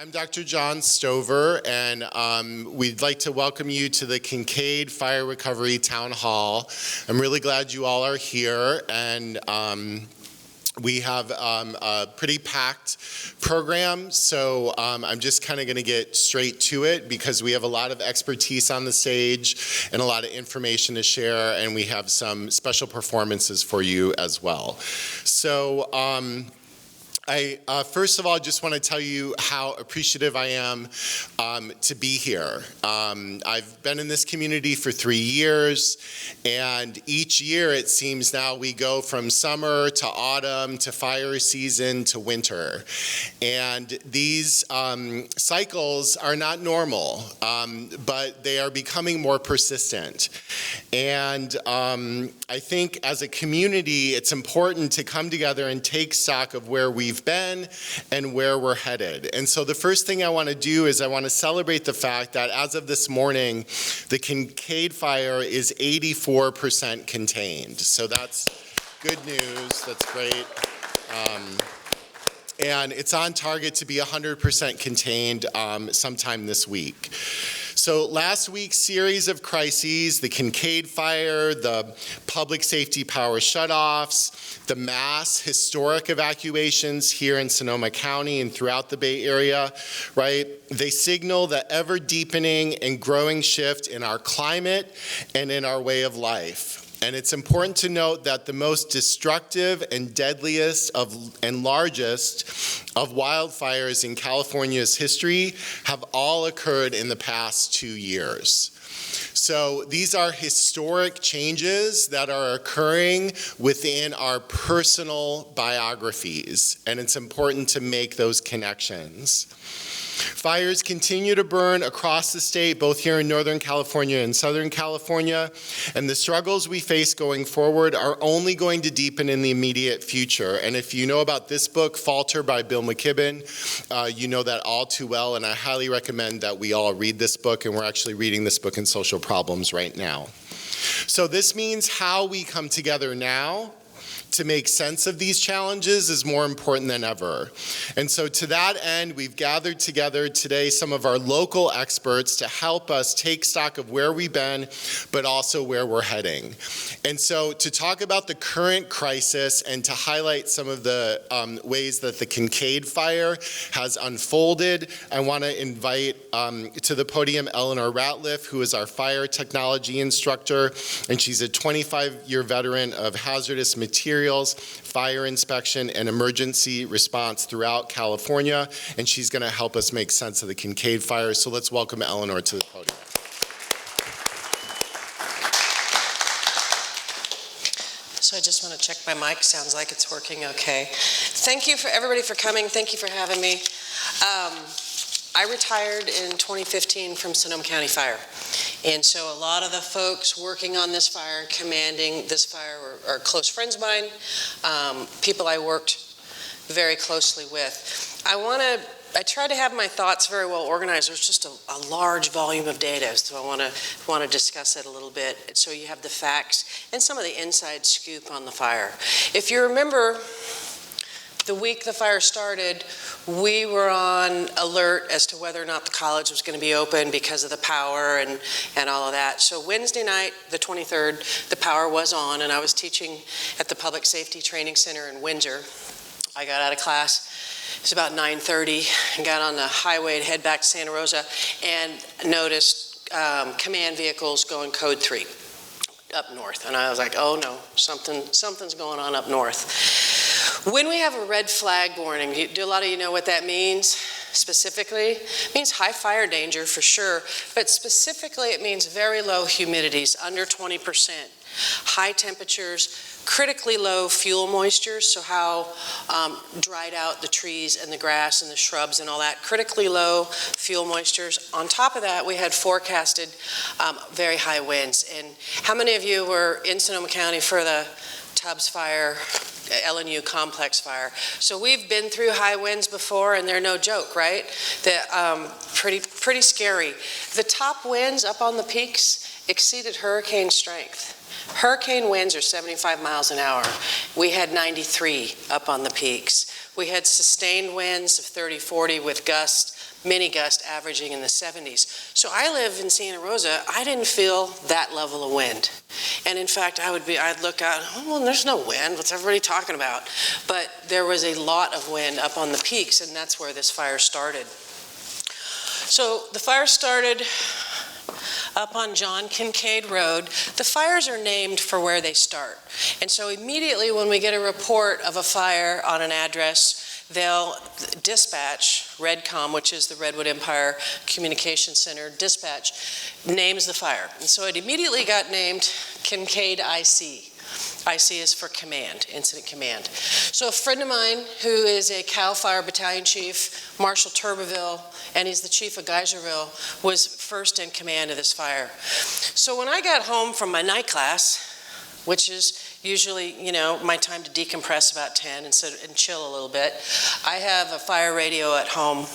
I'm Dr. John Stover, and we'd like to welcome you to the Kincade Fire Recovery Town Hall. I'm really glad you all are here, and we have a pretty packed program, so I'm just kind of going to get straight to it because we have a lot of expertise on the stage and a lot of information to share, and we have some special performances for you as well. So I first of all just want to tell you how appreciative I am to be here. I've been in this community for 3 years, and each year it seems now we go from summer to autumn to fire season to winter. And these cycles are not normal, but they are becoming more persistent. And I think as a community, it's important to come together and take stock of where we've been and where we're headed. And so the first thing I want to do is I want to celebrate the fact that as of this morning, the Kincade fire is 84% contained. So that's good news. That's great. And it's on target to be 100% contained sometime this week. So last week's series of crises, the Kincade fire, the public safety power shutoffs, the mass historic evacuations here in Sonoma County and throughout the Bay Area, right? They signal the ever deepening and growing shift in our climate and in our way of life. And it's important to note that the most destructive and deadliest and largest of wildfires in California's history have all occurred in the past 2 years. So these are historic changes that are occurring within our personal biographies, and it's important to make those connections. Fires continue to burn across the state, both here in Northern California and Southern California, and the struggles we face going forward are only going to deepen in the immediate future. And if you know about this book, Falter by Bill McKibben, you know that all too well, and I highly recommend that we all read this book, and we're actually reading this book in Social Problems right now. So this means how we come together now to make sense of these challenges is more important than ever. And so to that end, we've gathered together today some of our local experts to help us take stock of where we've been, but also where we're heading. And so to talk about the current crisis and to highlight some of the ways that the Kincade fire has unfolded, I want to invite to the podium Eleanor Ratliff, who is our fire technology instructor, and she's a 25-year veteran of hazardous materials, fire inspection, and emergency response throughout California, and she's going to help us make sense of the Kincade fire. So let's welcome Eleanor to the podium. So I just want to check my mic. Sounds like it's working okay. Thank you for everybody for coming. Thank you for having me. I retired in 2015 from Sonoma County Fire. And so a lot of the folks working on this fire and commanding this fire are close friends of mine, people I worked very closely with. I try to have my thoughts very well organized. There's just a large volume of data, so I want to discuss it a little bit so you have the facts and some of the inside scoop on the fire. If you remember, the week the fire started, we were on alert as to whether or not the college was going to be open because of the power and all of that. So Wednesday night, the 23rd, the power was on, and I was teaching at the Public Safety Training Center in Windsor. I got out of class. It was about 9:30, and got on the highway to head back to Santa Rosa and noticed command vehicles going code 3 up north. And I was like, oh no, something's going on up north. When we have a red flag warning, do a lot of you know what that means specifically? It means high fire danger for sure, but specifically it means very low humidities, under 20%, high temperatures, critically low fuel moistures, so how dried out the trees and the grass and the shrubs and all that, critically low fuel moistures. On top of that, we had forecasted very high winds. And how many of you were in Sonoma County for the Tubbs fire, LNU complex fire? So we've been through high winds before, and they're no joke, right? They're pretty scary. The top winds up on the peaks exceeded hurricane strength. Hurricane winds are 75 miles an hour. We had 93 up on the peaks. We had sustained winds of 30, 40 with mini gusts averaging in the 70s. So I live in Santa Rosa. I didn't feel that level of wind. And in fact, I'd look out, oh, well, there's no wind. What's everybody talking about? But there was a lot of wind up on the peaks, and that's where this fire started. So the fire started up on John Kincade Road. The fires are named for where they start. And so immediately when we get a report of a fire on an address, they'll dispatch, REDCOM, which is the Redwood Empire Communication Center, dispatch names the fire. And so it immediately got named Kincade IC. IC is for command, incident command. So a friend of mine who is a CAL Fire Battalion Chief, Marshal Turbeville, and he's the chief of Geyserville, was first in command of this fire. So when I got home from my night class, which is usually, my time to decompress about 10 and chill a little bit, I have a fire radio at home.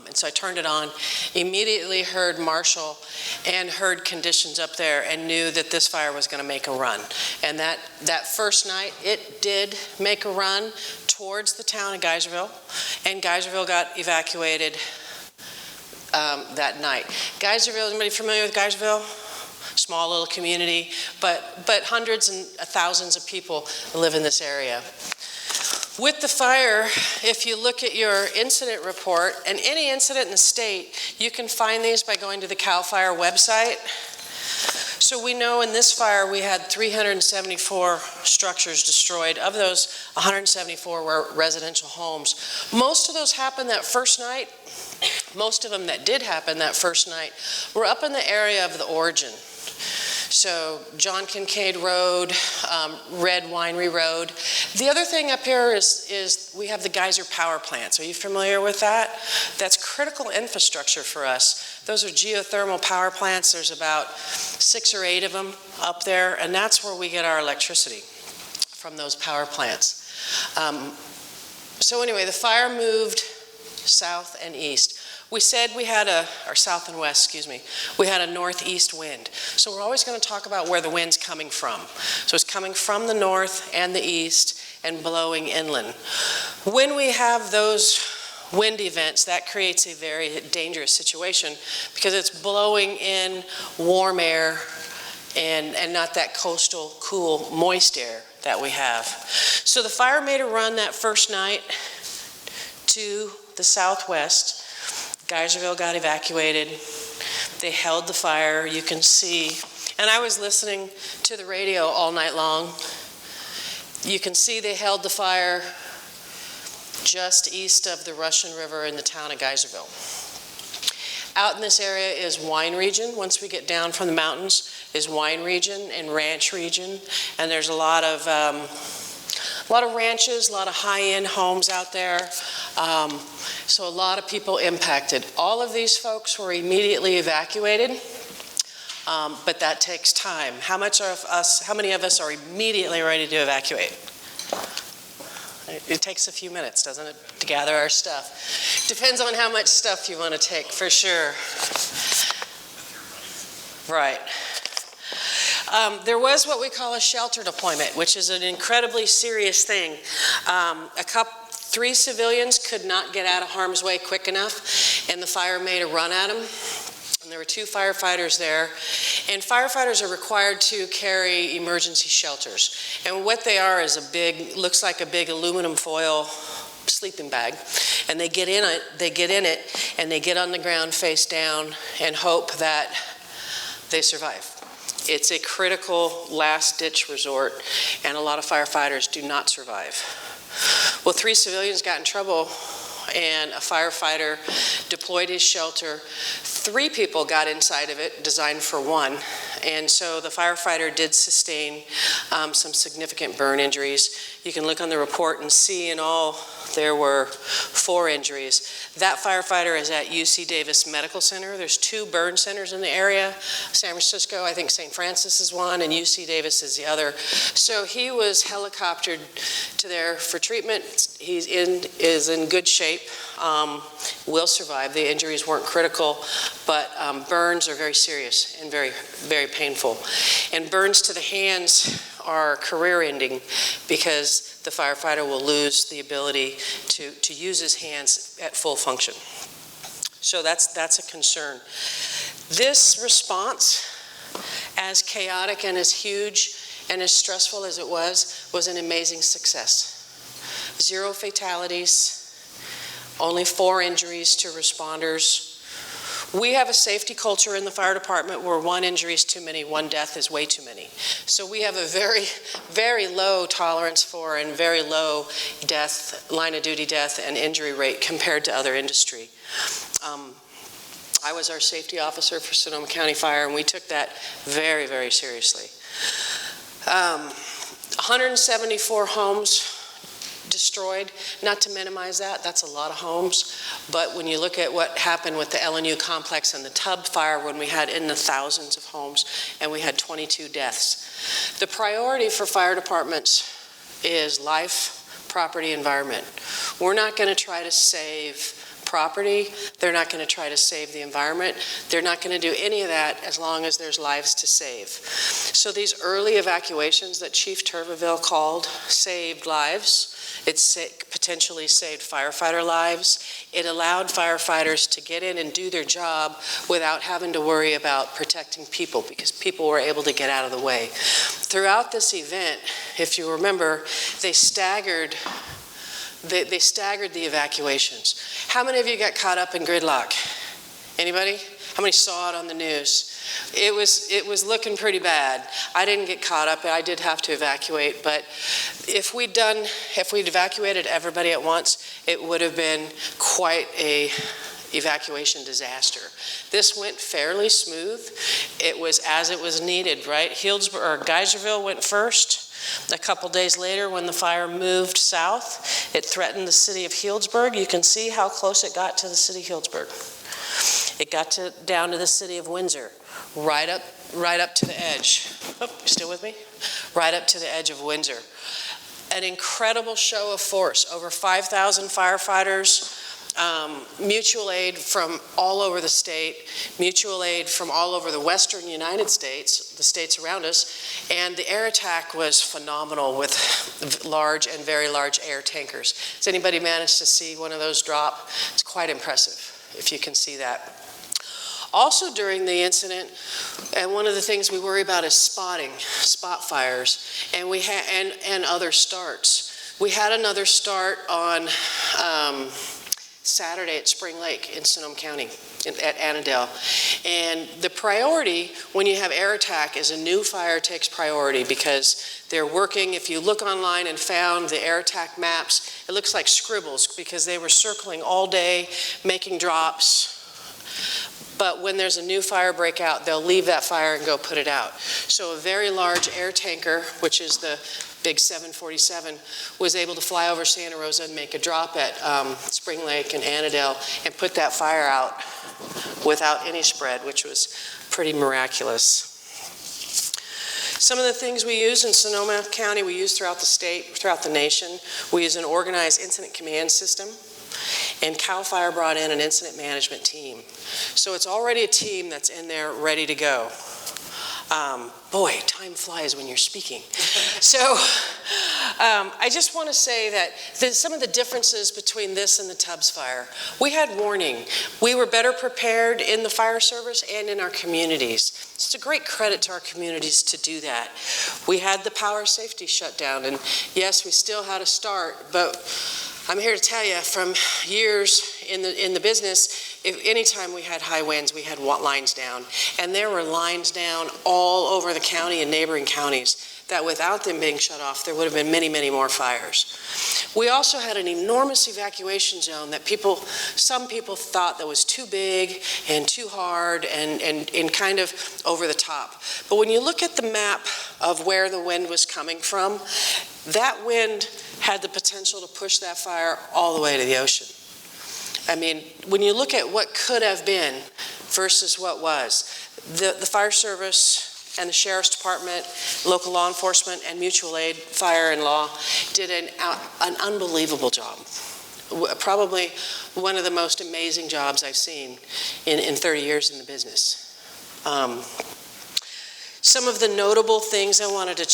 And so I turned it on, immediately heard Marshall and heard conditions up there and knew that this fire was going to make a run. And that first night, it did make a run towards the town of Geyserville, and Geyserville got evacuated that night. Geyserville, anybody familiar with Geyserville? Small little community, but hundreds and thousands of people live in this area. With the fire, if you look at your incident report, and any incident in the state, you can find these by going to the CAL FIRE website. So we know in this fire we had 374 structures destroyed. Of those, 174 were residential homes. Most of those happened that first night. Most of them that did happen that first night were up in the area of the origin. So John Kincade Road, Red Winery Road. The other thing up here is we have the geyser power plants. Are you familiar with that? That's critical infrastructure for us. Those are geothermal power plants. There's about 6 or 8 of them up there, and that's where we get our electricity, from those power plants. So anyway, the fire moved south and east. We said we had or south and west, excuse me, we had a northeast wind. So we're always going to talk about where the wind's coming from. So it's coming from the north and the east and blowing inland. When we have those wind events, that creates a very dangerous situation because it's blowing in warm air and not that coastal, cool, moist air that we have. So the fire made a run that first night to the southwest. Geyserville got evacuated. They held the fire, you can see. And I was listening to the radio all night long. You can see they held the fire just east of the Russian River in the town of Geyserville. Out in this area is wine region. Once we get down from the mountains is wine region and ranch region. And there's a lot of ranches, a lot of high-end homes out there. So a lot of people impacted. All of these folks were immediately evacuated, but that takes time. How many of us are immediately ready to evacuate? It takes a few minutes, doesn't it, to gather our stuff? Depends on how much stuff you want to take, for sure. Right. There was what we call a shelter deployment, which is an incredibly serious thing. 3 civilians could not get out of harm's way quick enough, and the fire made a run at them. And there were 2 firefighters there. And firefighters are required to carry emergency shelters. And what they are is looks like a big aluminum foil sleeping bag. And they get in it, and they get on the ground face down and hope that they survive. It's a critical last-ditch resort, and a lot of firefighters do not survive. Well, 3 civilians got in trouble, and a firefighter deployed his shelter. 3 people got inside of it, designed for 1, and so the firefighter did sustain some significant burn injuries. You can look on the report and see in all there were 4 injuries. That firefighter is at UC Davis Medical Center. There's 2 burn centers in the area. San Francisco, I think St. Francis is one, and UC Davis is the other. So he was helicoptered to there for treatment. He is in good shape, will survive. The injuries weren't critical, but burns are very serious and very, very painful. And burns to the hands are career-ending because the firefighter will lose the ability to use his hands at full function. So that's a concern. This response, as chaotic and as huge and as stressful as it was an amazing success. 0 fatalities, only 4 injuries to responders. We have a safety culture in the fire department where 1 injury is too many, 1 death is way too many. So we have a very, very low tolerance for and very low death, line of duty death and injury rate compared to other industry. I was our safety officer for Sonoma County Fire, and we took that very, very seriously. 174 homes destroyed. Not to minimize that, that's a lot of homes. But when you look at what happened with the LNU complex and the tub fire when we had in the thousands of homes and we had 22 deaths. The priority for fire departments is life, property, environment. We're not going to try to save property. They're not going to try to save the environment. They're not going to do any of that as long as there's lives to save. So these early evacuations that Chief Turveville called saved lives. It potentially saved firefighter lives. It allowed firefighters to get in and do their job without having to worry about protecting people because people were able to get out of the way. Throughout this event, if you remember, they staggered the evacuations. How many of you got caught up in gridlock? Anybody? How many saw it on the news? It was looking pretty bad. I didn't get caught up. I did have to evacuate, but if we'd evacuated everybody at once, it would have been quite a evacuation disaster. This went fairly smooth. It was as it was needed, right? Geyserville went first. A couple days later, when the fire moved south, it threatened the city of Healdsburg. You can see how close it got to the city of Healdsburg. It got down to the city of Windsor, right up to the edge. Oh, you still with me? Right up to the edge of Windsor. An incredible show of force. Over 5,000 firefighters, mutual aid from all over the state, mutual aid from all over the western United States, the states around us, and the air attack was phenomenal with large and very large air tankers. Has anybody managed to see one of those drop? It's quite impressive, if you can see that. Also during the incident, and one of the things we worry about is spot fires, and and other starts. We had another start on Saturday at Spring Lake in Sonoma County, at Annandale. And the priority when you have air attack is a new fire takes priority because they're working. If you look online and found the air attack maps, it looks like scribbles because they were circling all day, making drops. But when there's a new fire breakout, they'll leave that fire and go put it out. So a very large air tanker, which is the big 747, was able to fly over Santa Rosa and make a drop at Spring Lake and Annandale and put that fire out without any spread, which was pretty miraculous. Some of the things we use in Sonoma County, we use throughout the state, throughout the nation. We use an organized incident command system. And CAL FIRE brought in an incident management team. So it's already a team that's in there ready to go. Boy, time flies when you're speaking. So I just want to say that some of the differences between this and the Tubbs fire, we had warning. We were better prepared in the fire service and in our communities. It's a great credit to our communities to do that. We had the power safety shutdown, and yes, we still had a start, but I'm here to tell you from years in the business, anytime we had high winds, we had lines down. And there were lines down all over the county and neighboring counties that without them being shut off, there would have been many, many more fires. We also had an enormous evacuation zone that some people thought that was too big and too hard and kind of over the top. But when you look at the map of where the wind was coming from, that wind had the potential to push that fire all the way to the ocean. I mean, when you look at what could have been versus what was, the fire service and the sheriff's department, local law enforcement, and mutual aid, fire and law did an unbelievable job. Probably one of the most amazing jobs I've seen in 30 years in the business. Some of the notable things I wanted to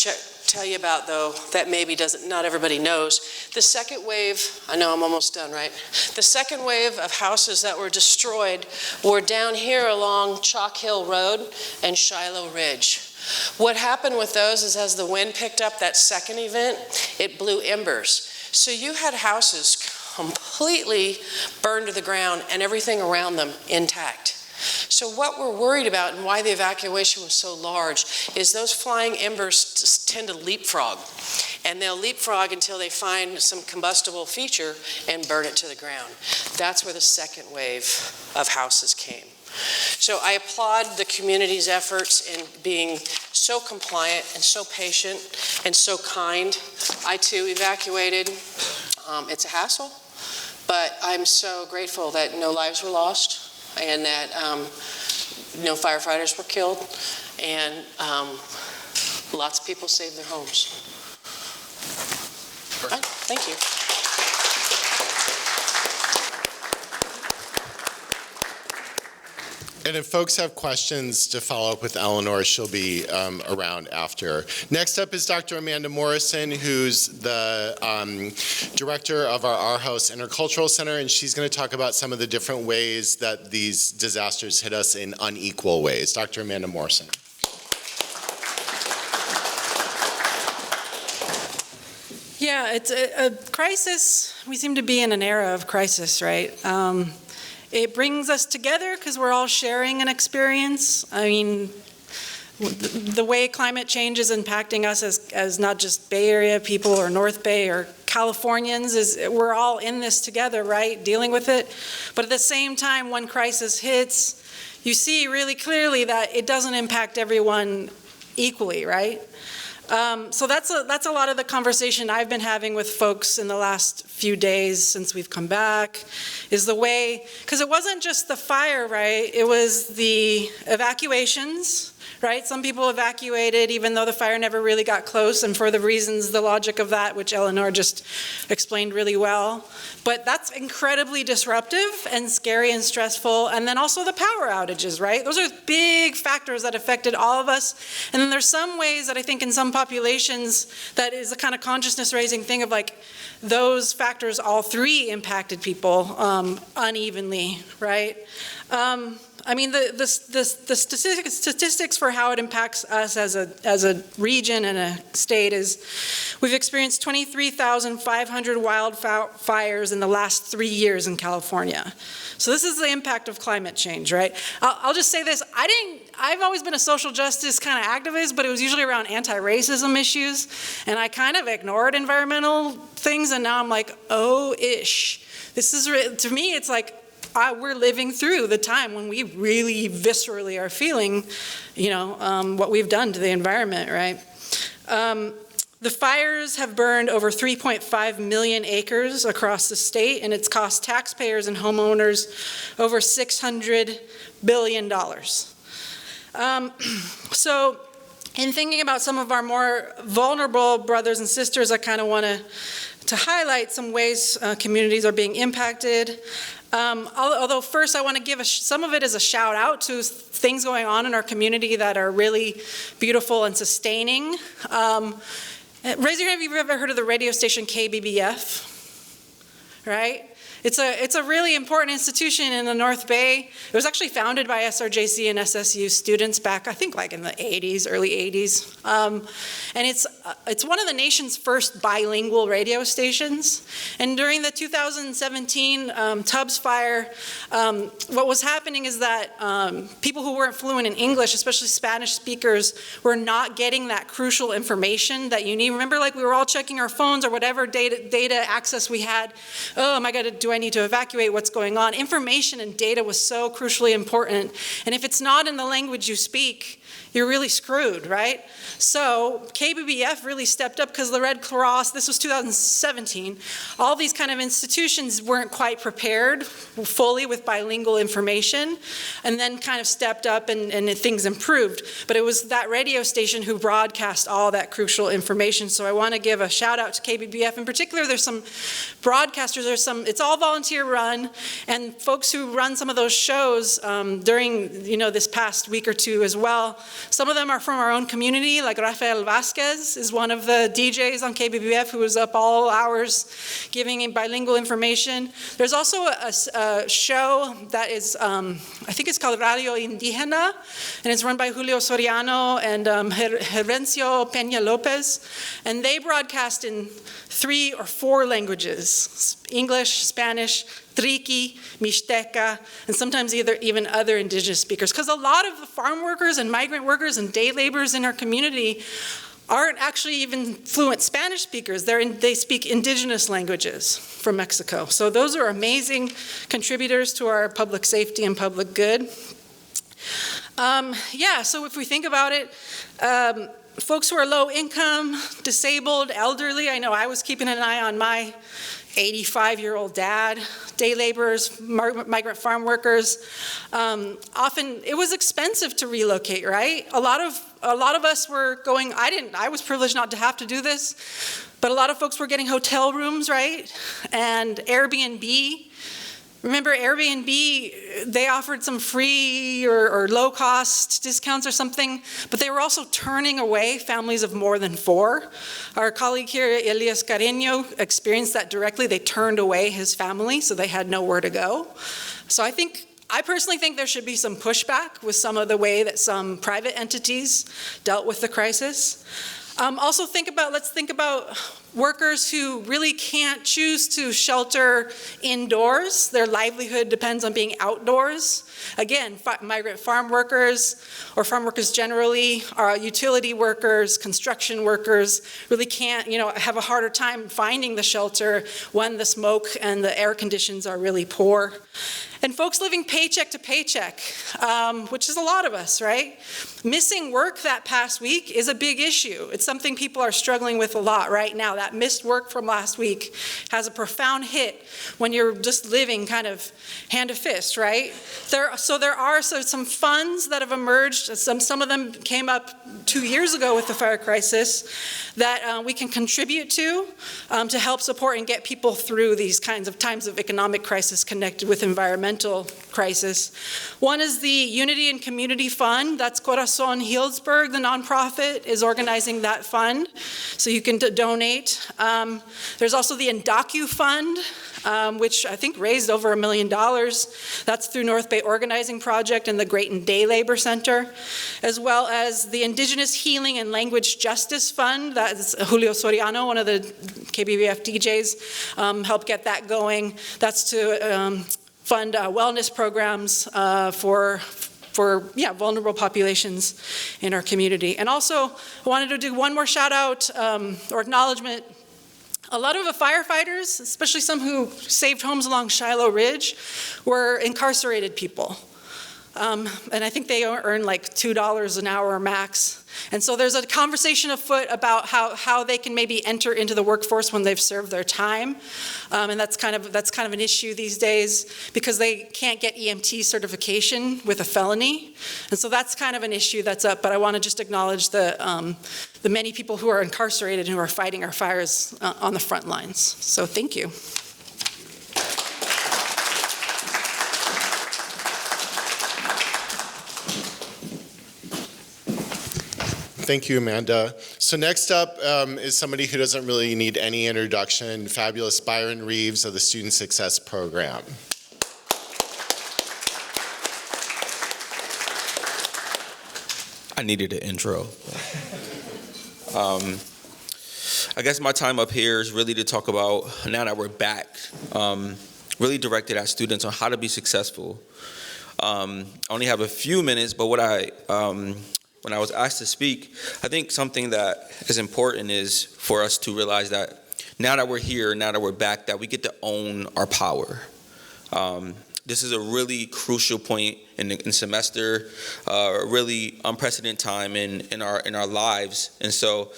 tell you about, though, that maybe not everybody knows. The second wave, I know I'm almost done, right? The second wave of houses that were destroyed were down here along Chalk Hill Road and Shiloh Ridge. What happened with those is as the wind picked up that second event, it blew embers. So you had houses completely burned to the ground and everything around them intact. So what we're worried about and why the evacuation was so large is those flying embers tend to leapfrog. And they'll leapfrog until they find some combustible feature and burn it to the ground. That's where the second wave of houses came. So I applaud the community's efforts in being so compliant and so patient and so kind. I too evacuated. It's a hassle, but I'm so grateful that no lives were lost and that no firefighters were killed and lots of people saved their homes. Right, thank you. And if folks have questions to follow up with Eleanor, she'll be around after. Next up is Dr. Amanda Morrison, who's the director of our House Intercultural Center, and she's going to talk about some of the different ways that these disasters hit us in unequal ways. Dr. Amanda Morrison. Yeah, it's a crisis. We seem to be in an era of crisis, right? It brings us together because we're all sharing an experience. I mean, the way climate change is impacting us as not just Bay Area people or North Bay or Californians, is we're all in this together, right, dealing with it. But at the same time, when crisis hits, you see really clearly that it doesn't impact everyone equally, right? So that's a lot of the conversation I've been having with folks in the last few days since we've come back, is the way, because it wasn't just the fire, right? It was the evacuations, right? Some people evacuated even though the fire never really got close, and for the reasons, the logic of that, which Eleanor just explained really well. But that's incredibly disruptive and scary and stressful. And then also the power outages, right? Those are big factors that affected all of us. And then there's some ways that I think in some populations that is a kind of consciousness raising thing of like, those factors, all three impacted people unevenly, right? I mean, the statistics for how it impacts us as a region and a state is we've experienced 23,500 wildfires in the last 3 years in California. So this is the impact of climate change, right? I'll just say this, I've always been a social justice kind of activist, but it was usually around anti-racism issues, and I kind of ignored environmental things, and now I'm like, oh-ish. This is, to me, it's like, we're living through the time when we really viscerally are feeling, what we've done to the environment, right? The fires have burned over 3.5 million acres across the state, and it's cost taxpayers and homeowners over $600 billion. So in thinking about some of our more vulnerable brothers and sisters, I kind of want to highlight some ways communities are being impacted. Although first I want to give some of it as a shout out to things going on in our community that are really beautiful and sustaining. Raise your hand if you've ever heard of the radio station KBBF, right? It's a really important institution in the North Bay. It was actually founded by SRJC and SSU students back, I think, like in the 80s, early 80s. And it's one of the nation's first bilingual radio stations. And during the 2017 Tubbs fire, what was happening is that people who weren't fluent in English, especially Spanish speakers, were not getting that crucial information that you need. Remember, like we were all checking our phones or whatever data access we had. Oh my God, do I need to evacuate? What's going on? Information and data was so crucially important. And if it's not in the language you speak, you're really screwed, right? So KBBF really stepped up because the Red Cross, this was 2017, all these kind of institutions weren't quite prepared fully with bilingual information, and then kind of stepped up and things improved. But it was that radio station who broadcast all that crucial information. So I want to give a shout out to KBBF. In particular, there's some broadcasters it's all volunteer run, and folks who run some of those shows during, this past week or two as well, some of them are from our own community, like Rafael Vasquez is one of the DJs on KBBF who was up all hours giving bilingual information. There's also a show that is, I think it's called Radio Indígena, and it's run by Julio Soriano and Herencio Peña Lopez, and they broadcast in 3 or 4 languages: English, Spanish, Triqui, Mixteca, and sometimes even other indigenous speakers. Because a lot of the farm workers and migrant workers and day laborers in our community aren't actually even fluent Spanish speakers. They speak indigenous languages from Mexico. So those are amazing contributors to our public safety and public good. So if we think about it, folks who are low income, disabled, elderly, I know I was keeping an eye on my 85-year-old dad, day laborers, migrant farm workers. Often it was expensive to relocate, right? A lot of us were going, I was privileged not to have to do this, but a lot of folks were getting hotel rooms, right? And Airbnb. Remember Airbnb, they offered some free or low-cost discounts or something, but they were also turning away families of more than 4. Our colleague here, Elias Carreño, experienced that directly. They turned away his family, so they had nowhere to go. So I personally think there should be some pushback with some of the way that some private entities dealt with the crisis. Also let's think about workers who really can't choose to shelter indoors. Their livelihood depends on being outdoors. Again, migrant farm workers or farm workers generally, utility workers, construction workers really can't, have a harder time finding the shelter when the smoke and the air conditions are really poor. And folks living paycheck to paycheck, which is a lot of us, right? Missing work that past week is a big issue. It's something people are struggling with a lot right now. That missed work from last week has a profound hit when you're just living kind of hand to fist, right? There are some funds that have emerged. Some of them came up 2 years ago with the fire crisis that we can contribute to help support and get people through these kinds of times of economic crisis connected with environmental crisis. One is the Unity and Community Fund. That's Corazon Healdsburg, the nonprofit, is organizing that fund, so you can donate. There's also the Indocu Fund, which I think raised over $1 million. That's through North Bay Organizing Project and the Grayton Day Labor Center, as well as the Indigenous Healing and Language Justice Fund. That's Julio Soriano, one of the KBBF DJs, helped get that going. That's to fund wellness programs for vulnerable populations in our community. And also, I wanted to do one more shout out or acknowledgement. A lot of the firefighters, especially some who saved homes along Shiloh Ridge, were incarcerated people. And I think they earn like $2 an hour max. And so there's a conversation afoot about how they can maybe enter into the workforce when they've served their time. And that's kind of an issue these days because they can't get EMT certification with a felony. And so that's kind of an issue that's up. But I want to just acknowledge the many people who are incarcerated and who are fighting our fires on the front lines. So thank you. Thank you, Amanda. So next up is somebody who doesn't really need any introduction, fabulous Byron Reeves of the Student Success Program. I needed an intro. I guess my time up here is really to talk about, now that we're back, really directed at students on how to be successful. I only have a few minutes, but when I was asked to speak, I think something that is important is for us to realize that now that we're here, now that we're back, that we get to own our power. This is a really crucial point in the semester, a really unprecedented time in our lives. And so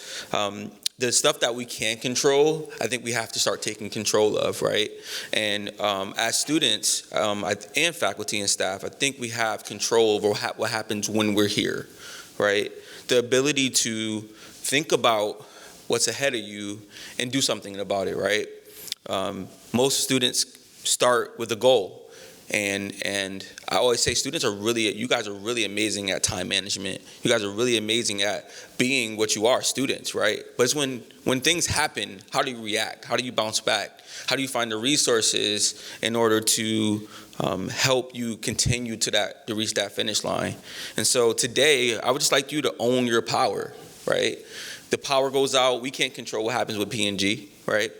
the stuff that we can't control, I think we have to start taking control of, right? And as students and faculty and staff, I think we have control over what happens when we're here, right? The ability to think about what's ahead of you and do something about it, right? most students start with a goal. And I always say you guys are really amazing at time management. You guys are really amazing at being what you are, students, right? But it's when things happen, how do you react? How do you bounce back? How do you find the resources in order to help you continue to reach that finish line? And so today, I would just like you to own your power, right? The power goes out. We can't control what happens with P&G, right?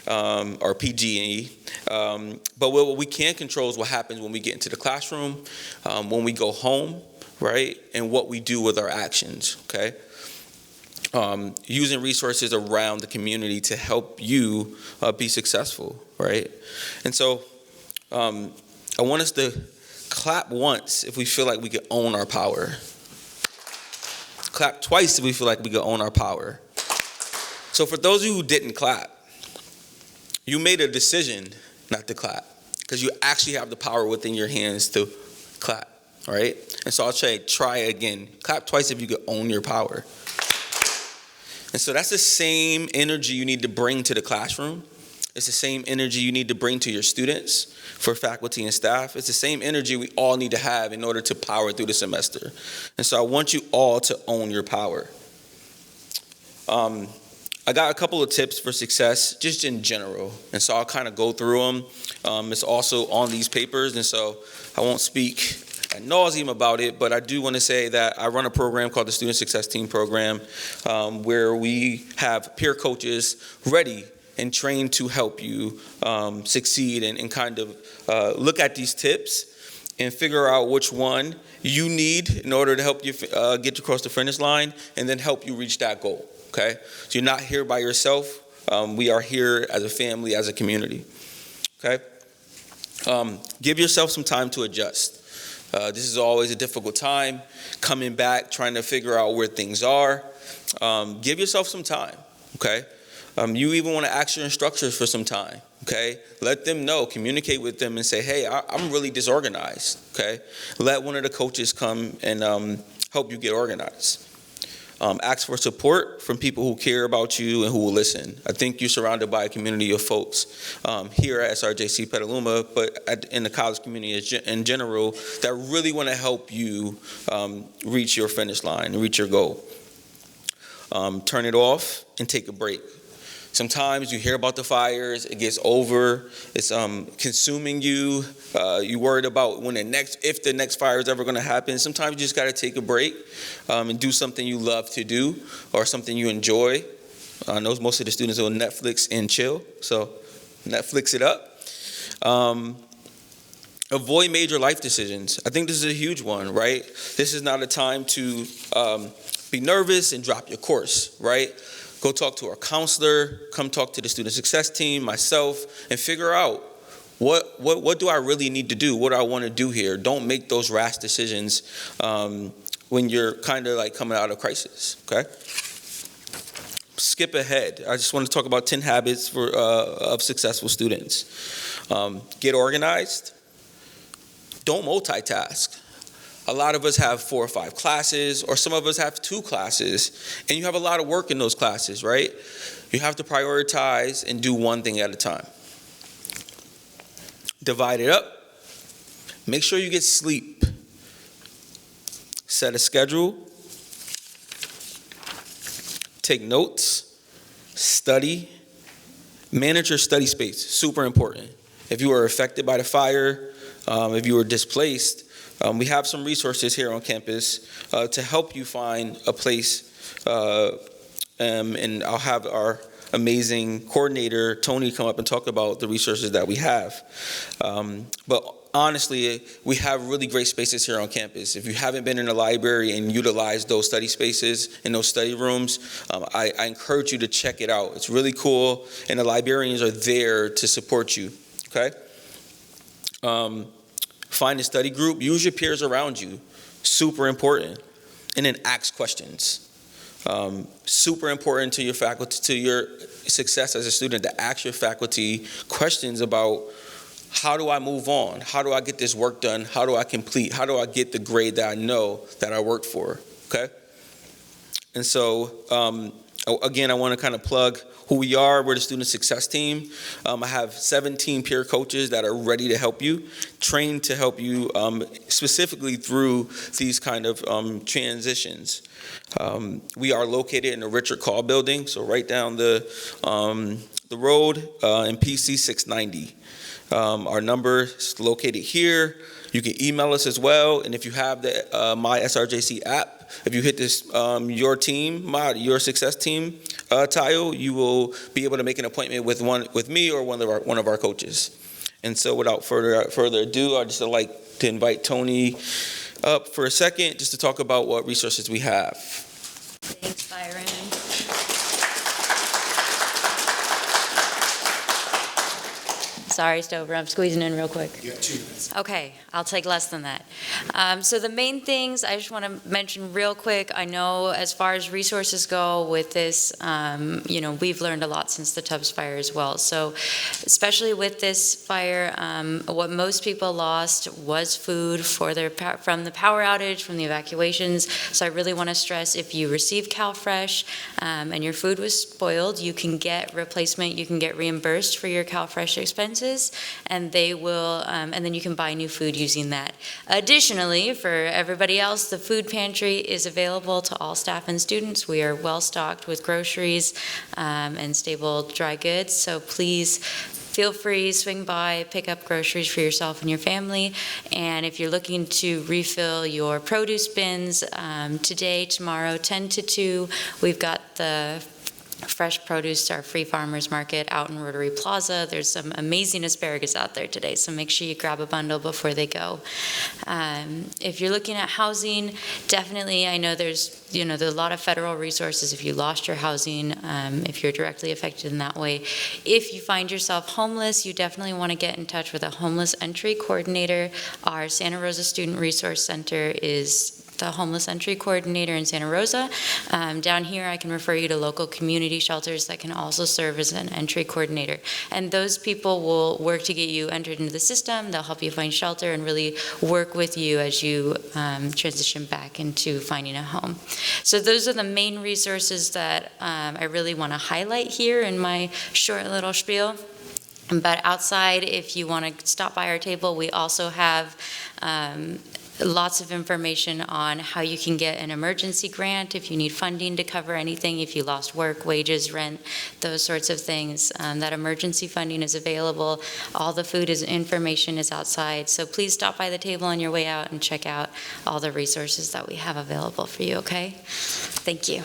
Or PG&E. But what we can control is what happens when we get into the classroom, when we go home, right? And what we do with our actions, okay? Using resources around the community to help you be successful, right? And so I want us to clap once if we feel like we could own our power. Clap twice if we feel like we could own our power. So for those of you who didn't clap, you made a decision not to clap because you actually have the power within your hands to clap, all right? And so I'll try again. Clap twice if you could own your power. And so that's the same energy you need to bring to the classroom. It's the same energy you need to bring to your students, for faculty and staff. It's the same energy we all need to have in order to power through the semester. And so I want you all to own your power. I got a couple of tips for success, just in general. And so I'll kind of go through them. It's also on these papers, and so I won't speak ad nauseum about it, but I do want to say that I run a program called the Student Success Team Program, where we have peer coaches ready and trained to help you succeed and kind of look at these tips and figure out which one you need in order to help you get across the finish line and then help you reach that goal, okay? So you're not here by yourself. We are here as a family, as a community, okay? Give yourself some time to adjust. This is always a difficult time, coming back, trying to figure out where things are. Give yourself some time, okay? You even want to ask your instructors for some time, okay? Let them know, communicate with them and say, hey, I'm really disorganized, okay? Let one of the coaches come and help you get organized. Ask for support from people who care about you and who will listen. I think you're surrounded by a community of folks here at SRJC Petaluma, but in the college community in general, that really want to help you reach your finish line, reach your goal. Turn it off and take a break. Sometimes you hear about the fires, it gets over, it's consuming you. You worried about if the next fire is ever going to happen. Sometimes you just got to take a break and do something you love to do or something you enjoy. I know most of the students are on Netflix and chill, so Netflix it up. Avoid major life decisions. I think this is a huge one, right? This is not a time to be nervous and drop your course, right? Go talk to our counselor, come talk to the student success team, myself, and figure out what do I really need to do? What do I want to do here? Don't make those rash decisions when you're kind of like coming out of crisis, okay? Skip ahead. I just want to talk about 10 habits of successful students. Get organized. Don't multitask. A lot of us have 4 or 5 classes, or some of us have 2 classes, and you have a lot of work in those classes, right? You have to prioritize and do one thing at a time. Divide it up. Make sure you get sleep. Set a schedule. Take notes. Study. Manage your study space. Super important. If you are affected by the fire, if you were displaced, we have some resources here on campus to help you find a place, and I'll have our amazing coordinator, Tony, come up and talk about the resources that we have. But honestly, we have really great spaces here on campus. If you haven't been in the library and utilized those study spaces and those study rooms, I encourage you to check it out. It's really cool, and the librarians are there to support you, okay? Find a study group. Use your peers around you. Super important. And then ask questions. Super important to your faculty, to your success as a student, to ask your faculty questions about how do I move on? How do I get this work done? How do I complete? How do I get the grade that I know that I worked for? Okay? And so I Again, I want to kind of plug who we are. We're the student success team. I have 17 peer coaches that are ready to help you, trained to help you specifically through these kind of transitions. We are located in the Richard Call building, so right down the road in PC 690. Our number is located here. You can email us as well, and if you have the My SRJC app, if you hit this your team, your success team tile, you will be able to make an appointment with me or one of our coaches. And so, without further ado, I'd just like to invite Tony up for a second, just to talk about what resources we have. Thanks, Byron. Sorry, Stover, I'm squeezing in real quick. You have 2 minutes. Okay, I'll take less than that. So the main things I just want to mention real quick, I know as far as resources go with this, we've learned a lot since the Tubbs fire as well. So especially with this fire, what most people lost was food from the power outage, from the evacuations. So I really want to stress, if you receive CalFresh and your food was spoiled, you can get replacement, you can get reimbursed for your CalFresh expenses, and they will, and then you can buy new food using that. Additionally, for everybody else, the food pantry is available to all staff and students. We are well stocked with groceries and stable dry goods, so please feel free, swing by, pick up groceries for yourself and your family. And if you're looking to refill your produce bins, today, tomorrow, 10 to 2, we've got the fresh produce, our free farmers market out in Rotary Plaza. There's some amazing asparagus out there today, so make sure you grab a bundle before they go. If you're looking at housing, definitely, I know there's a lot of federal resources if you lost your housing, if you're directly affected in that way. If you find yourself homeless, you definitely want to get in touch with a homeless entry coordinator. Our Santa Rosa Student Resource Center is the homeless entry coordinator in Santa Rosa. Down here, I can refer you to local community shelters that can also serve as an entry coordinator. And those people will work to get you entered into the system. They'll help you find shelter and really work with you as you transition back into finding a home. So those are the main resources that I really want to highlight here in my short little spiel. But outside, if you want to stop by our table, we also have lots of information on how you can get an emergency grant if you need funding to cover anything, if you lost work, wages, rent, those sorts of things. That emergency funding is available. All the food information is outside. So please stop by the table on your way out and check out all the resources that we have available for you, okay? Thank you.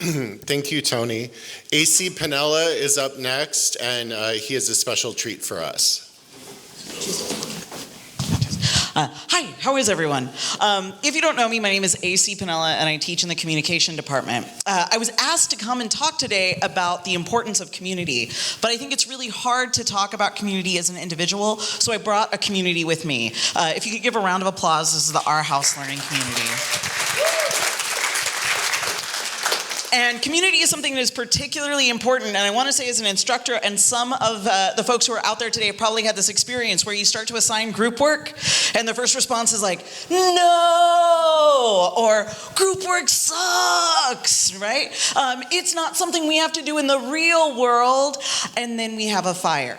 Thank you, Tony. AC Panella is up next, and he has a special treat for us. Hi, how is everyone? If you don't know me, my name is AC Panella, and I teach in the communication department. I was asked to come and talk today about the importance of community, but I think it's really hard to talk about community as an individual, so I brought a community with me. If you could give a round of applause, this is the Our House Learning community. And community is something that is particularly important, and I want to say as an instructor, and some of the folks who are out there today have probably had this experience where you start to assign group work, and the first response is like, no, or group work sucks, right? It's not something we have to do in the real world, and then we have a fire,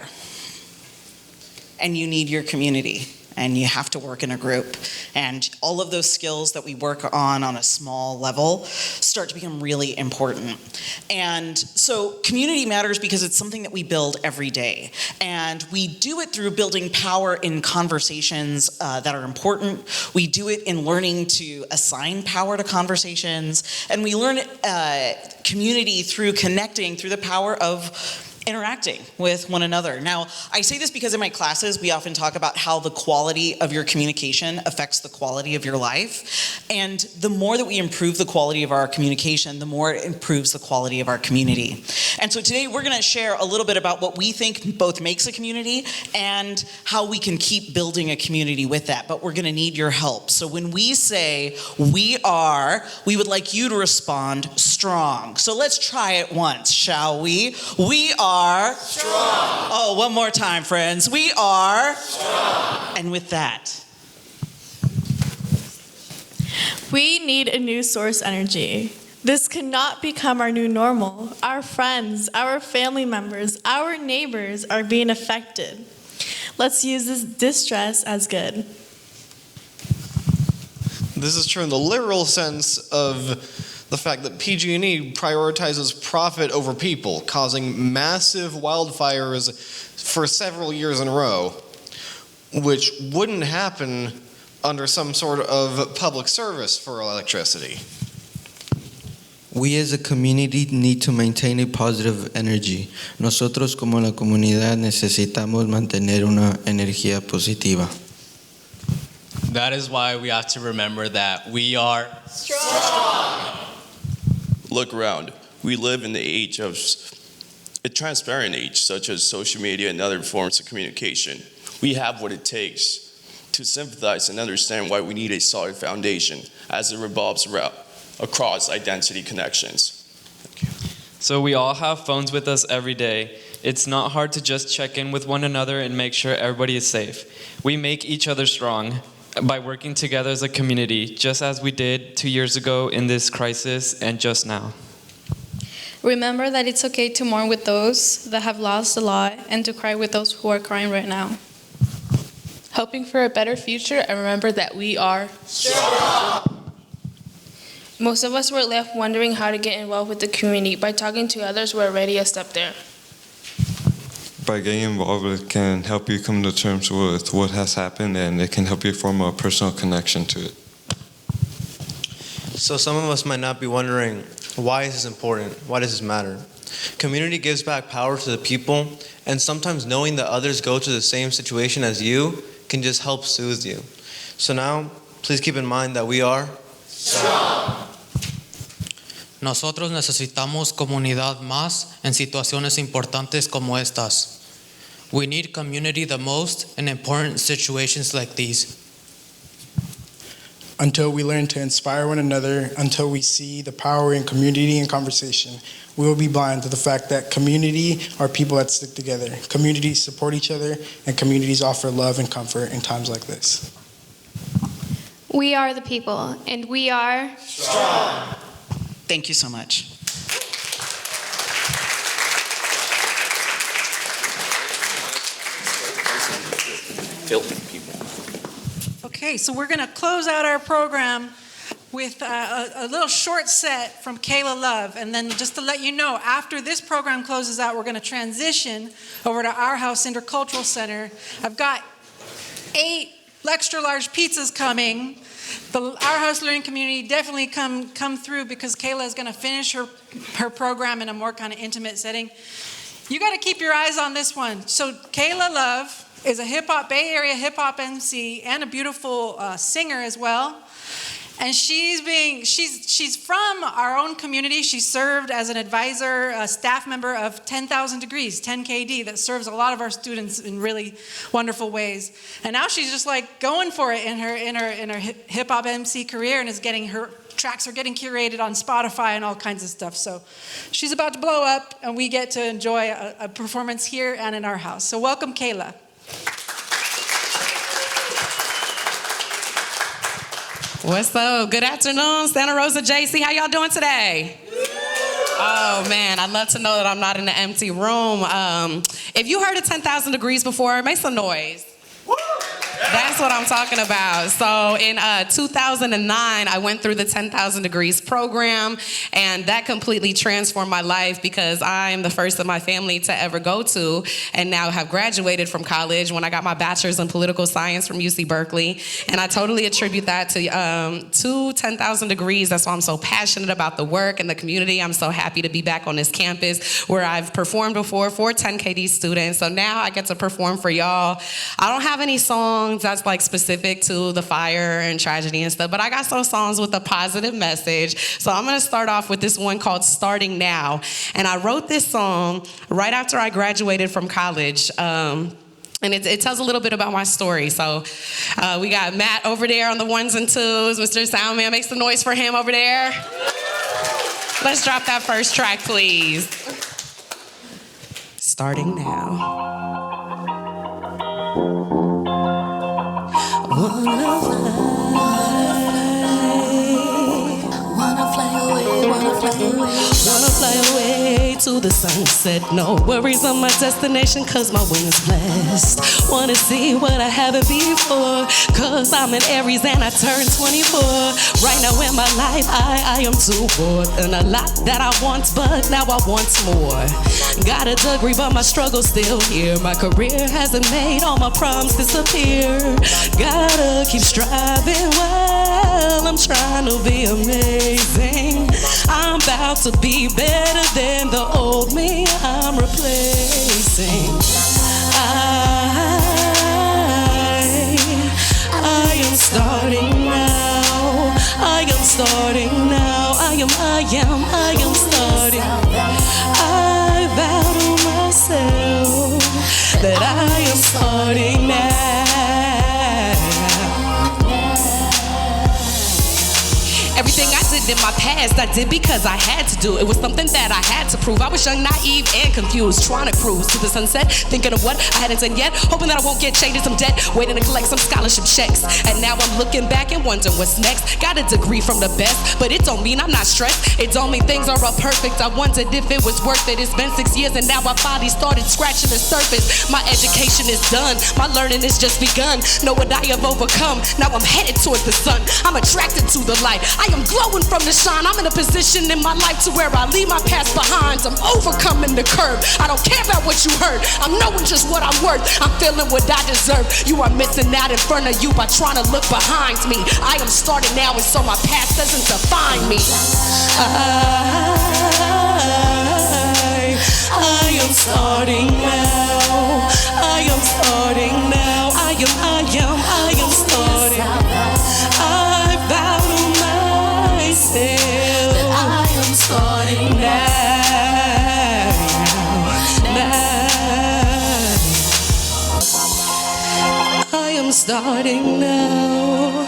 and you need your community. And you have to work in a group. And all of those skills that we work on a small level start to become really important. And so community matters because it's something that we build every day. And we do it through building power in conversations that are important. We do it in learning to assign power to conversations. And we learn community through connecting, through the power of interacting with one another. Now, I say this because in my classes, we often talk about how the quality of your communication affects the quality of your life. And the more that we improve the quality of our communication, the more it improves the quality of our community. And so today we're going to share a little bit about what we think both makes a community and how we can keep building a community with that. But we're going to need your help. So when we say we would like you to respond strong. So let's try it once, shall we? We are strong. Oh, one more time, friends. We are strong. And with that, We need a new source energy. This cannot become our new normal. Our friends, our family members, our neighbors are being affected. Let's use this distress as good. This is true in the literal sense of the fact that PG&E prioritizes profit over people, causing massive wildfires for several years in a row, which wouldn't happen under some sort of public service for electricity. We as a community need to maintain a positive energy. Nosotros como la comunidad necesitamos mantener una energía positiva. That is why we have to remember that we are strong. Look around. We live in the age of a transparent age, such as social media and other forms of communication. We have what it takes to sympathize and understand why we need a solid foundation as it revolves around across identity connections. Thank you. So we all have phones with us every day. It's not hard to just check in with one another and make sure everybody is safe. We make each other strong by working together as a community, just as we did 2 years ago in this crisis and just now. Remember that it's okay to mourn with those that have lost a lot and to cry with those who are crying right now. Hoping for a better future, and remember that we are strong. Most of us were left wondering how to get involved with the community. By talking to others, we're already a step there. By getting involved, it can help you come to terms with what has happened, and it can help you form a personal connection to it. So some of us might not be wondering, why is this important? Why does this matter? Community gives back power to the people, and sometimes knowing that others go through the same situation as you can just help soothe you. So now, please keep in mind that we are strong. Nosotros necesitamos comunidad más en situaciones importantes como estas. We need community the most in important situations like these. Until we learn to inspire one another, until we see the power in community and conversation, we will be blind to the fact that community are people that stick together. Communities support each other, and communities offer love and comfort in times like this. We are the people, and we are strong. Thank you so much. Okay, so we're going to close out our program with a little short set from Kaila Love. And then just to let you know, after this program closes out, we're going to transition over to Our House Intercultural Center. I've got 8 extra large pizzas coming. The Our House Learning Community definitely come through because Kaila is going to finish her program in a more kind of intimate setting. You got to keep your eyes on this one. So Kaila Love is a Bay Area hip hop MC and a beautiful singer as well. And she's from our own community. She served as an advisor, a staff member of 10,000 Degrees, 10KD, that serves a lot of our students in really wonderful ways. And now she's just like going for it in her hip hop MC career, and her tracks are getting curated on Spotify and all kinds of stuff. So she's about to blow up, and we get to enjoy a performance here and in our house. So welcome, Kaila. What's up? Good afternoon, Santa Rosa JC. How y'all doing today? Oh man, I'd love to know that I'm not in an empty room. If you heard of 10,000 Degrees before, make some noise. That's what I'm talking about. So in 2009, I went through the 10,000 Degrees program, and that completely transformed my life because I am the first of my family to ever go to and now have graduated from college when I got my bachelor's in political science from UC Berkeley. And I totally attribute that to 10,000 Degrees. That's why I'm so passionate about the work and the community. I'm so happy to be back on this campus where I've performed before for 10KD students. So now I get to perform for y'all. I don't have any songs that's like specific to the fire and tragedy and stuff, but I got some songs with a positive message. So I'm gonna start off with this one called Starting Now. And I wrote this song right after I graduated from college. And it tells a little bit about my story. So we got Matt over there on the ones and twos. Mr. Soundman, make some noise for him over there. Let's drop that first track, please. Starting now. One of life. Wanna fly away to the sunset. No worries on my destination, cause my wings blessed. Wanna see what I haven't before, cause I'm an Aries and I turned 24. Right now in my life, I am too bored. And a lot that I want, but now I want more. Got a degree, but my struggle's still here. My career hasn't made all my problems disappear. Gotta keep striving while I'm trying to be amazing. I'm about to be better than the old me I'm replacing. I am starting now. I am starting now. I am starting. I vow to myself that I am starting now. Everything I did in my past, I did because I had to do. It was something that I had to prove. I was young, naive, and confused, trying to cruise to the sunset, thinking of what I hadn't done yet, hoping that I won't get chained in some debt, waiting to collect some scholarship checks. And now I'm looking back and wondering what's next. Got a degree from the best, but it don't mean I'm not stressed. It don't mean things are all perfect. I wondered if it was worth it. It's been 6 years and now I finally started scratching the surface. My education is done, my learning is just begun. Know what I have overcome, now I'm headed towards the sun. I'm attracted to the light, I am glowing from the shine. I'm in a position in my life to where I leave my past behind. I'm overcoming the curve. I don't care about what you heard. I'm knowing just what I'm worth. I'm feeling what I deserve. You are missing out in front of you by trying to look behind me. I am starting now, and so my past doesn't define me. I am starting now. I am starting now. I am starting. I vow to myself that I am starting now. I am starting now.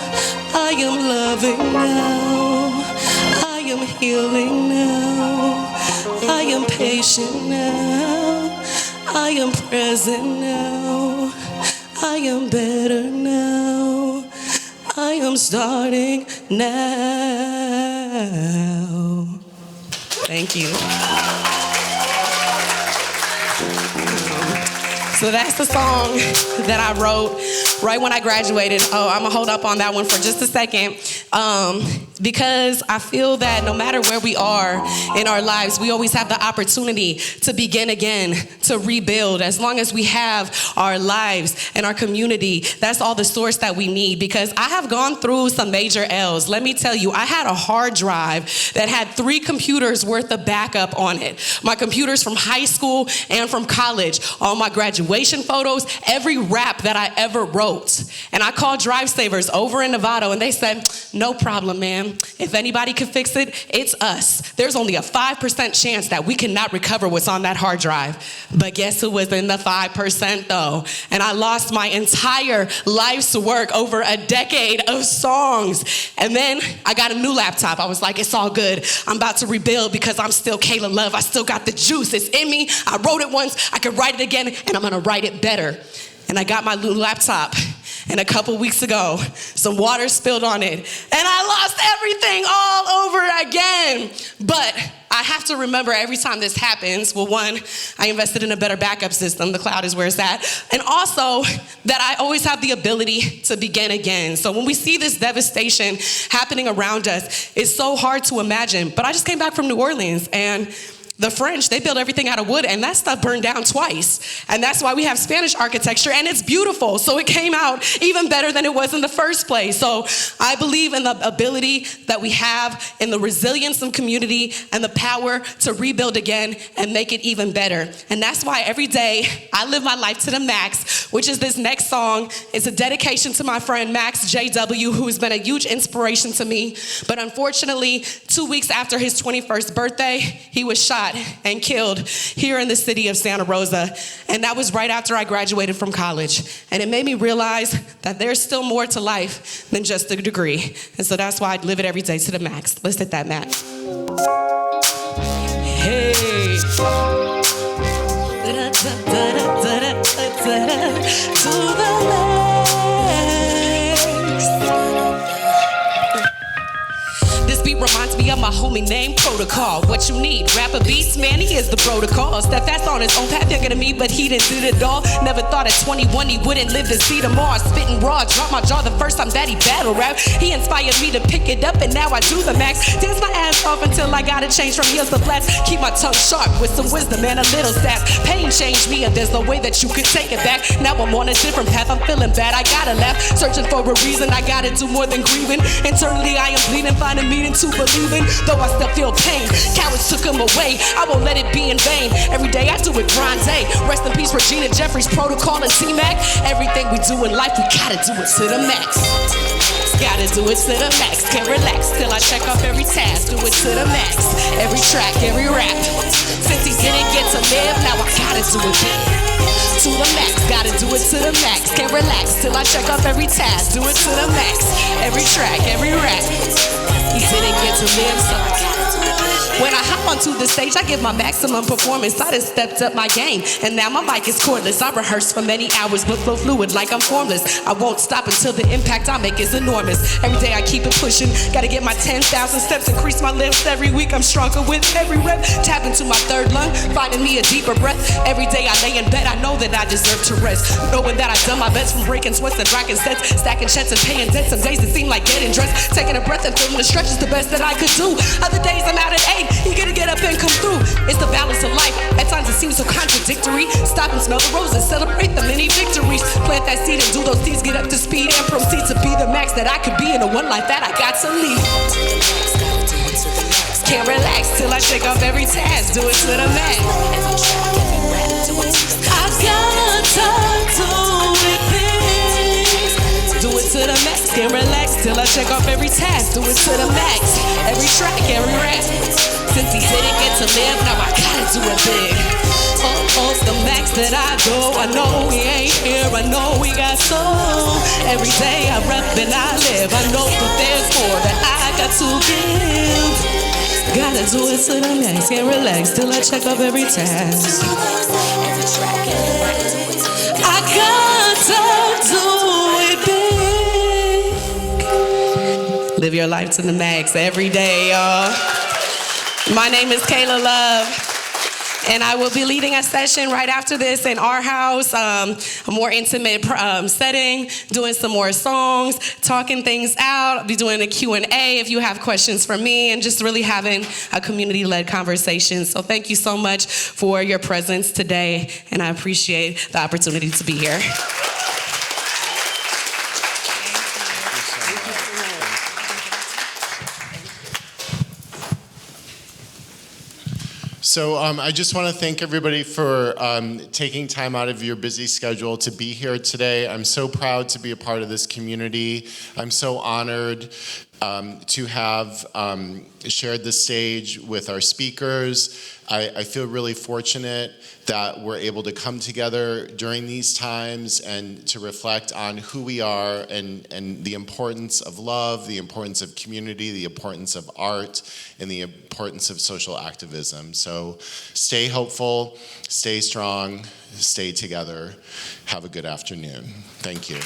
I am loving now. I am healing now. I am patient now. I am present now. I am better now. I am starting now. Thank you. So that's the song that I wrote right when I graduated. Oh, I'm gonna hold up on that one for just a second. Because I feel that no matter where we are in our lives, we always have the opportunity to begin again, to rebuild. As long as we have our lives and our community, that's all the source that we need. Because I have gone through some major L's. Let me tell you, I had a hard drive that had 3 computers worth of backup on it. My computers from high school and from college, all my graduation photos, every rap that I ever wrote. And I called Drive Savers over in Nevada, and they said, no problem, ma'am. If anybody can fix it, it's us. There's only a 5% chance that we cannot recover what's on that hard drive. But guess who was in the 5% though? And I lost my entire life's work, over a decade of songs. And then I got a new laptop. I was like, it's all good. I'm about to rebuild because I'm still Kaila Love. I still got the juice. It's in me. I wrote it once. I could write it again, and I'm gonna write it better. And I got my new laptop. And a couple weeks ago, some water spilled on it, and I lost everything all over again. But I have to remember every time this happens, well, one, I invested in a better backup system. The cloud is where it's at. And also that I always have the ability to begin again. So when we see this devastation happening around us, it's so hard to imagine. But I just came back from New Orleans, and the French, they built everything out of wood, and that stuff burned down twice. And that's why we have Spanish architecture, and it's beautiful. So it came out even better than it was in the first place. So I believe in the ability that we have, in the resilience of community, and the power to rebuild again and make it even better. And that's why every day I live my life to the max, which is this next song. It's a dedication to my friend Max JW, who has been a huge inspiration to me. But unfortunately, 2 weeks after his 21st birthday, he was shot and killed here in the city of Santa Rosa. And that was right after I graduated from college. And it made me realize that there's still more to life than just a degree. And so that's why I live it every day to the max. Let's hit that, Matt. Hey. To the max. This beat reminds me of my homie named Protocol. What you need, rapper beats, man, he is the protocol. Step fast on his own path, younger than me, but he didn't do it all. Never thought at 21 he wouldn't live to see tomorrow. Spitting raw, drop my jaw the first time that he battle rap. He inspired me to pick it up, and now I do the max. Dance my ass off until I gotta change from heels to flats. Keep my tongue sharp with some wisdom and a little sass. Pain changed me, and there's no way that you could take it back. Now I'm on a different path, I'm feeling bad, I gotta laugh. Searching for a reason, I gotta do more than grieving. Internally I am bleeding, finding meaning to believing. Though I still feel pain, cowards took him away, I won't let it be in vain. Every day I do it grind day. Rest in peace Regina Jeffries, Protocol, and T-Mac. Everything we do in life, we gotta do it to the max. Gotta do it to the max, can't relax till I check off every task. Do it to the max, every track, every rap. Since he didn't get to live, now I gotta do it big. To the max, gotta do it to the max. Can't relax till I check off every task. Do it to the max, every track, every rap. He didn't get to live, so I gotta do it. When I hop onto the stage, I give my maximum performance. I just stepped up my game, and now my mic is cordless. I rehearse for many hours, but flow fluid like I'm formless. I won't stop until the impact I make is enormous. Every day I keep it pushing, gotta get my 10,000 steps, increase my lifts. Every week I'm stronger with every rep. Tap into my third lung, finding me a deeper breath. Every day I lay in bed, I know that I deserve to rest. Knowing that I've done my best from breaking sweats and rocking sets, stacking checks and paying debts. Some days it seem like getting dressed, taking a breath and feeling the stretch is the best that I could do. Other days I'm out at 8, you gotta get up and come through. It's the balance of life, at times it seems so contradictory. Stop and smell the roses, celebrate the many victories. Plant that seed and do those deeds, get up to speed and proceed to be the max that I could be in the one life that I got to lead. Can't relax till I shake off every task. Do it to the max. I gotta do it big. Do it to the max. Can't relax till I check off every task. Do it to the max. Every track, every rap. Since he didn't get to live, now I gotta do it big. Oh, the max that I go. I know we ain't here, I know we got soul. Every day I rep and I live. I know that there's more that I got to give. Gotta do it to the max, can't relax till I check off every task. I gotta do it big. Live your life to the max every day, y'all. My name is Kaila Love, and I will be leading a session right after this in our house, a more intimate setting, doing some more songs, talking things out. I'll be doing a Q&A if you have questions for me, and just really having a community-led conversation. So thank you so much for your presence today, and I appreciate the opportunity to be here. So I just want to thank everybody for taking time out of your busy schedule to be here today. I'm so proud to be a part of this community. I'm so honored to have shared the stage with our speakers. I feel really fortunate that we're able to come together during these times and to reflect on who we are and the importance of love, the importance of community, the importance of art, and the importance of social activism. So stay hopeful, stay strong, stay together. Have a good afternoon. Thank you.